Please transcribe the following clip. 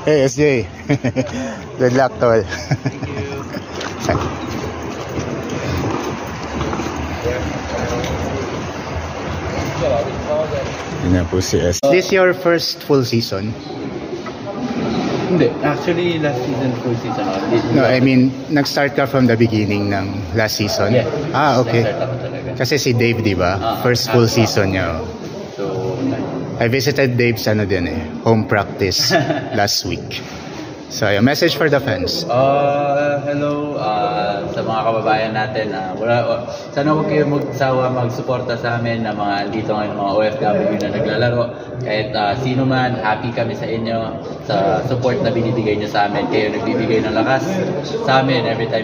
Hey, SJ. Good luck, tol. Yun na po si S. Is this your first full season? Hindi. Actually, last season, full season. No, I mean, nag-start ka from the beginning ng last season? Yeah. Okay. Kasi si Dave, di ba? First full season niya. So, I visited Dave's home practice last week. So, a message for the fans. Hello sa mga kababayan natin. Sana huwag kayo magsawa magsuporta sa amin na mga dito ngayon, mga OFW na naglalaro. Kahit sino man, happy kami sa inyo sa support na binibigay nyo sa amin. Kayo nagbibigay ng lakas sa amin every time.